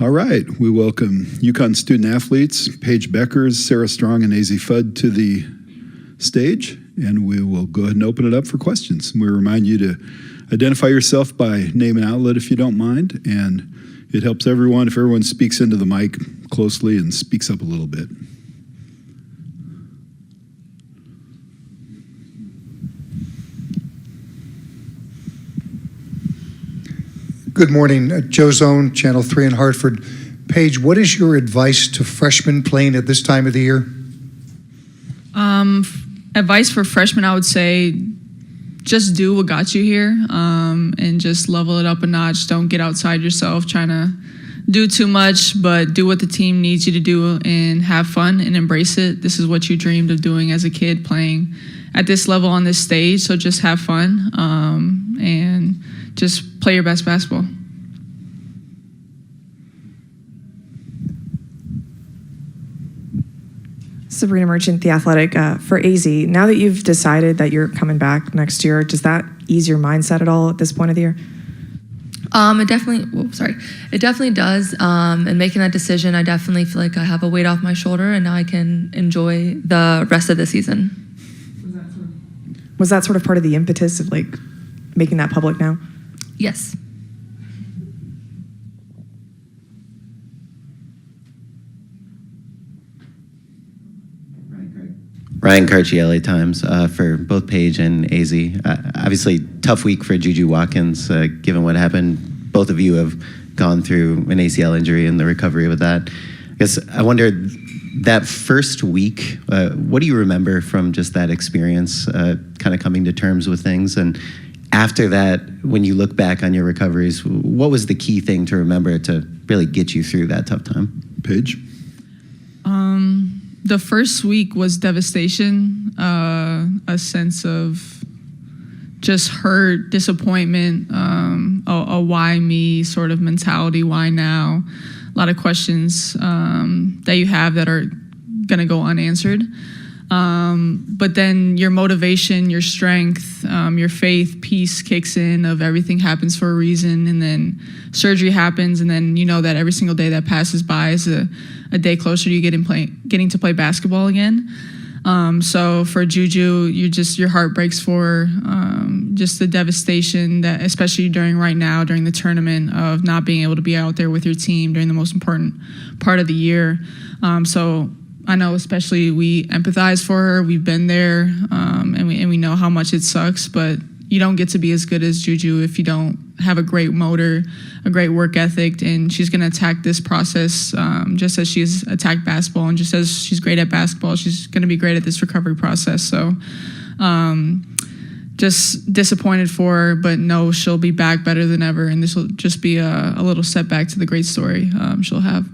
All right, we welcome UConn student athletes Paige Bueckers, Sarah Strong, and Azzi Fudd to the stage, and we will go ahead and open it up for questions. We remind you to identify yourself by name and outlet if you don't mind, and it helps everyone if everyone speaks into the mic closely and speaks up a little bit. Good morning, Joe Zone, Channel 3 in Hartford. Paige, what is your advice to freshmen playing at this time of the year? Advice for freshmen, I would say just do what got you here and just level it up a notch. Don't get outside yourself trying to do too much, but do what the team needs you to do and have fun and embrace it. This is what you dreamed of doing as a kid, playing at this level on this stage, so just have fun and just play your best basketball. Sabrina Merchant, The Athletic. For Azzi, now that you've decided that you're coming back next year, does that ease your mindset at all at this point of the year? It definitely does. And making that decision, I definitely feel like I have a weight off my shoulder, and now I can enjoy the rest of the season. Was that sort of part of the impetus of like making that public now? Yes. Ryan Carchi, LA Times, for both Paige and Azzi. Obviously, tough week for JuJu Watkins, given what happened. Both of you have gone through an ACL injury and the recovery with that. I guess I wonder, that first week, what do you remember from just that experience, kind of coming to terms with things? And after that, when you look back on your recoveries, what was the key thing to remember to really get you through that tough time? Paige? The first week was devastation, a sense of just hurt, disappointment, a why me sort of mentality, why now? A lot of questions that you have that are gonna go unanswered. But then your motivation, your strength, your faith, peace kicks in of everything happens for a reason, and then surgery happens, and then you know that every single day that passes by is a day closer to you getting to play basketball again. So for JuJu, your heart breaks for just the devastation that, especially during the tournament, of not being able to be out there with your team during the most important part of the year. So I know especially we empathize for her. We've been there, and we know how much it sucks, but you don't get to be as good as JuJu if you don't have a great motor, a great work ethic, and she's going to attack this process just as she's attacked basketball, and just as she's great at basketball, she's going to be great at this recovery process. So just disappointed for her, but no, she'll be back better than ever, and this will just be a little setback to the great story she'll have.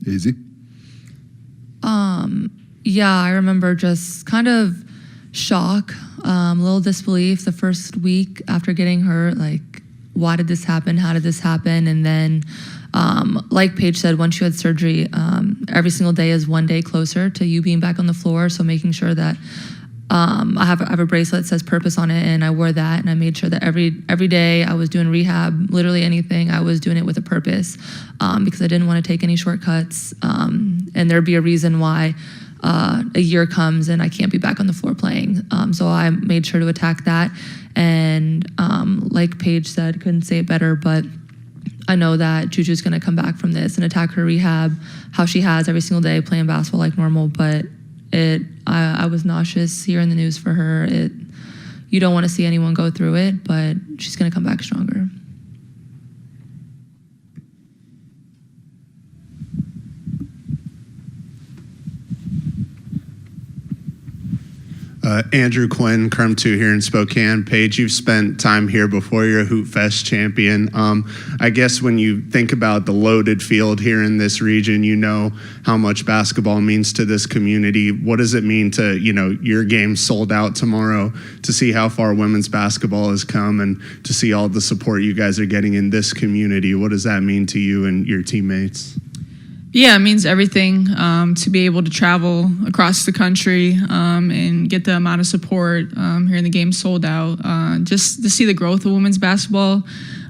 Azzi? Yeah, I remember just kind of shock, a little disbelief the first week after getting hurt, like, why did this happen? How did this happen? And then, like Paige said, once you had surgery, every single day is one day closer to you being back on the floor. So making sure that I have a bracelet that says purpose on it, and I wore that, and I made sure that every day I was doing rehab, literally anything, I was doing it with a purpose, because I didn't want to take any shortcuts, and there'd be a reason why a year comes and I can't be back on the floor playing. So I made sure to attack that, and like Paige said, couldn't say it better, but I know that JuJu's going to come back from this and attack her rehab how she has every single day, playing basketball like normal, but I was nauseous hearing the news for her. You don't want to see anyone go through it, but she's going to come back stronger. Andrew Quinn, Crum 2 here in Spokane. Paige, you've spent time here before. You're a Hoop Fest champion. I guess when you think about the loaded field here in this region, you know how much basketball means to this community. What does it mean to, your game sold out tomorrow, to see how far women's basketball has come and to see all the support you guys are getting in this community? What does that mean to you and your teammates? Yeah, it means everything to be able to travel across the country and get the amount of support hearing the game sold out. Just to see the growth of women's basketball,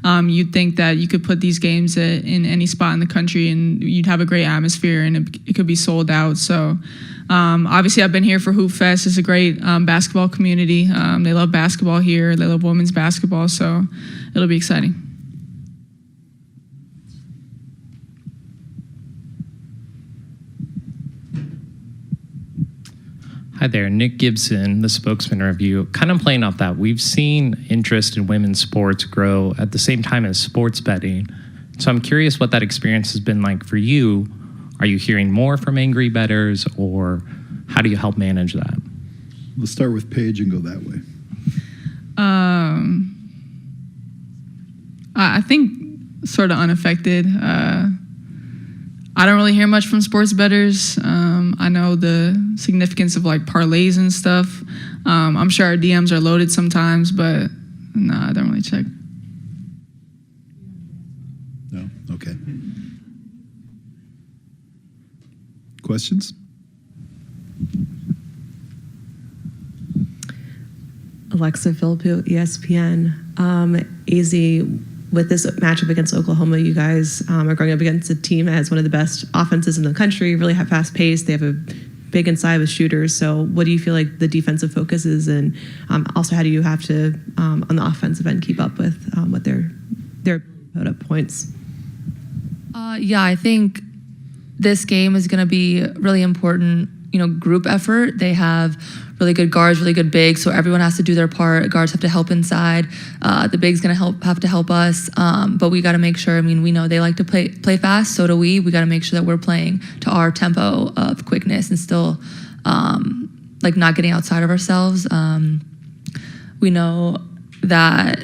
you'd think that you could put these games in any spot in the country and you'd have a great atmosphere and it could be sold out. So obviously I've been here for Hoop Fest. It's a great basketball community. They love basketball here. They love women's basketball. So it'll be exciting. Hi there, Nick Gibson, the Spokesman Review. Kind of playing off that, we've seen interest in women's sports grow at the same time as sports betting. So I'm curious what that experience has been like for you. Are you hearing more from angry bettors, or how do you help manage that? Let's start with Paige and go that way. I think sort of unaffected. I don't really hear much from sports bettors. I know the significance of like parlays and stuff. I'm sure our DMs are loaded sometimes, but no, I don't really check. No? Okay. Questions? Alexa Philippou, ESPN. Azzi, with this matchup against Oklahoma, you guys are going up against a team that has one of the best offenses in the country, really have fast pace. They have a big inside with shooters. So what do you feel like the defensive focus is? And also, how do you have to, on the offensive end, keep up with what their put up points? Yeah, I think this game is going to be really important, group effort. They have really good guards, really good bigs, so everyone has to do their part. Guards have to help inside. The bigs going to have to help us, but we got to make sure. We know they like to play fast, so do we. We got to make sure that we're playing to our tempo of quickness and still not getting outside of ourselves. We know that,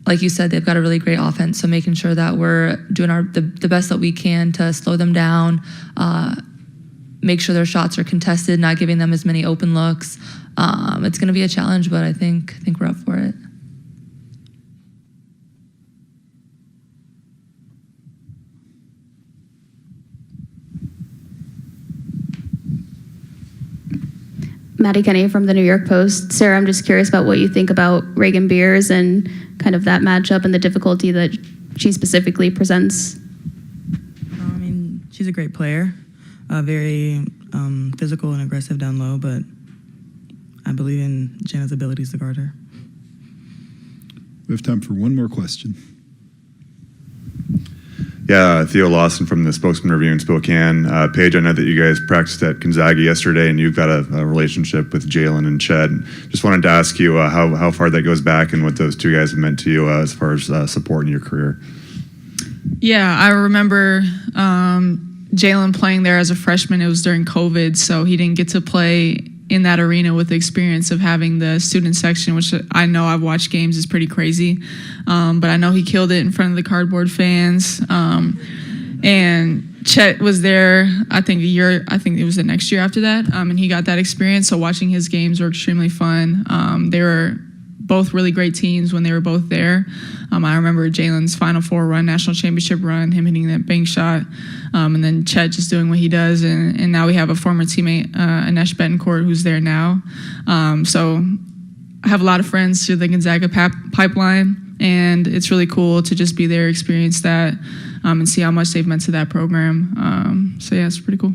like you said, they've got a really great offense, so making sure that we're doing the best that we can to slow them down, make sure their shots are contested, not giving them as many open looks. It's going to be a challenge, but I think we're up for it. Maddie Kenny from the New York Post. Sarah, I'm just curious about what you think about Reagan Beers and kind of that matchup and the difficulty that she specifically presents. She's a great player, very physical and aggressive down low, but I believe in Jenna's abilities to guard her. We have time for one more question. Yeah, Theo Lawson from the Spokesman Review in Spokane. Paige, I know that you guys practiced at Gonzaga yesterday, and you've got a relationship with Jalen and Chet. Just wanted to ask you how far that goes back and what those two guys have meant to you as far as support in your career. Yeah, I remember Jalen playing there as a freshman. It was during COVID, so he didn't get to play in that arena with the experience of having the student section, which I know I've watched games is pretty crazy. But I know he killed it in front of the cardboard fans. And Chet was there, I think it was the next year after that. And he got that experience. So watching his games were extremely fun. They were both really great teams when they were both there. I remember Jalen's Final Four run, national championship run, him hitting that bank shot, and then Chet just doing what he does. And now we have a former teammate, Anesh Betancourt, who's there now. So I have a lot of friends through the Gonzaga pipeline, and it's really cool to just be there, experience that, and see how much they've meant to that program. So yeah, it's pretty cool.